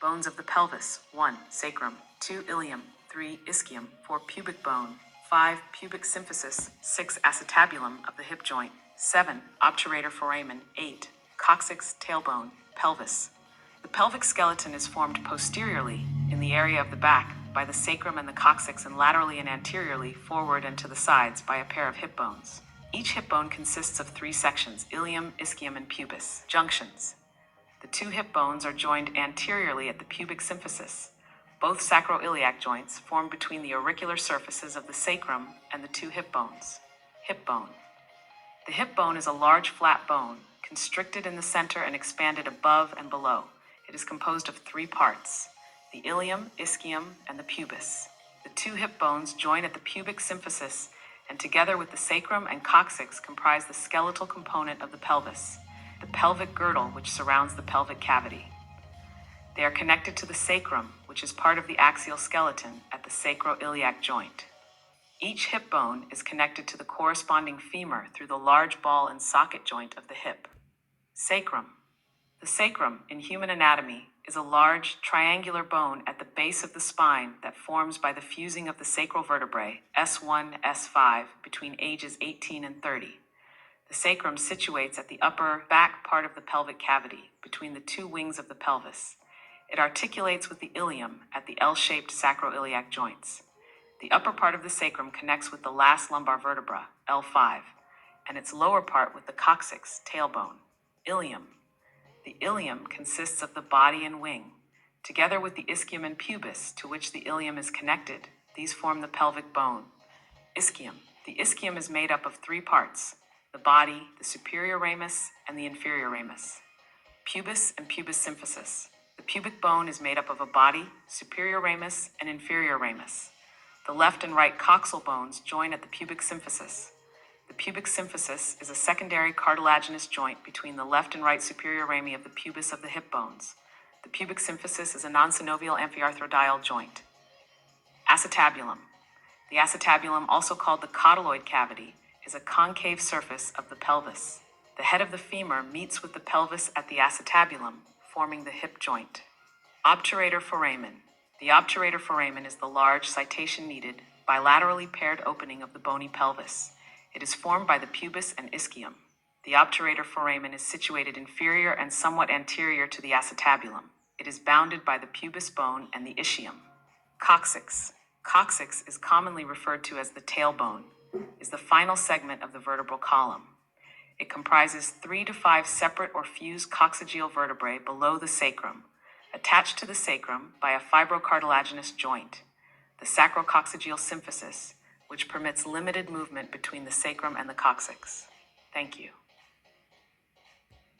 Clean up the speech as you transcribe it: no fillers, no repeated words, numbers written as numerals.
Bones of the pelvis: 1. Sacrum, 2. Ilium, 3. Ischium, 4. Pubic bone, 5. Pubic symphysis, 6. Acetabulum of the hip joint, 7. Obturator foramen, 8. Coccyx, tailbone, pelvis. The pelvic skeleton is formed posteriorly, in the area of the back, by the sacrum and the coccyx, and laterally and anteriorly, forward and to the sides, by a pair of hip bones. Each hip bone consists of 3 sections: ilium, ischium, and pubis. Junctions. The 2 hip bones are joined anteriorly at the pubic symphysis. Both sacroiliac joints form between the auricular surfaces of the sacrum and the 2 hip bones. Hip bone. The hip bone is a large flat bone, constricted in the center and expanded above and below. It is composed of 3 parts: the ilium, ischium, and the pubis. The 2 hip bones join at the pubic symphysis, and together with the sacrum and coccyx comprise the skeletal component of the pelvis, the pelvic girdle which surrounds the pelvic cavity. They are connected to the sacrum, which is part of the axial skeleton, at the sacroiliac joint. Each hip bone is connected to the corresponding femur through the large ball and socket joint of the hip. Sacrum. The sacrum, in human anatomy, is a large, triangular bone at the base of the spine that forms by the fusing of the sacral vertebrae, S1, S5, between ages 18 and 30. The sacrum situates at the upper back part of the pelvic cavity, between the 2 wings of the pelvis. It articulates with the ilium at the L-shaped sacroiliac joints. The upper part of the sacrum connects with the last lumbar vertebra, L5, and its lower part with the coccyx, tailbone. Ilium. The ilium consists of the body and wing. Together with the ischium and pubis, to which the ilium is connected, these form the pelvic bone. Ischium. The ischium is made up of 3 parts: the body, the superior ramus, and the inferior ramus. Pubis and pubis symphysis. The pubic bone is made up of a body, superior ramus, and inferior ramus. The left and right coxal bones join at the pubic symphysis. The pubic symphysis is a secondary cartilaginous joint between the left and right superior rami of the pubis of the hip bones. The pubic symphysis is a non-synovial amphiarthrodial joint. Acetabulum. The acetabulum, also called the cotyloid cavity, is a concave surface of the pelvis. The head of the femur meets with the pelvis at the acetabulum, forming the hip joint. Obturator foramen. The obturator foramen is the large, citation-needed, bilaterally paired opening of the bony pelvis. It is formed by the pubis and ischium. The obturator foramen is situated inferior and somewhat anterior to the acetabulum. It is bounded by the pubis bone and the ischium. Coccyx. Coccyx is commonly referred to as the tailbone, is the final segment of the vertebral column. It comprises 3 to 5 separate or fused coccygeal vertebrae below the sacrum, attached to the sacrum by a fibrocartilaginous joint, the sacrococcygeal symphysis, which permits limited movement between the sacrum and the coccyx. Thank you.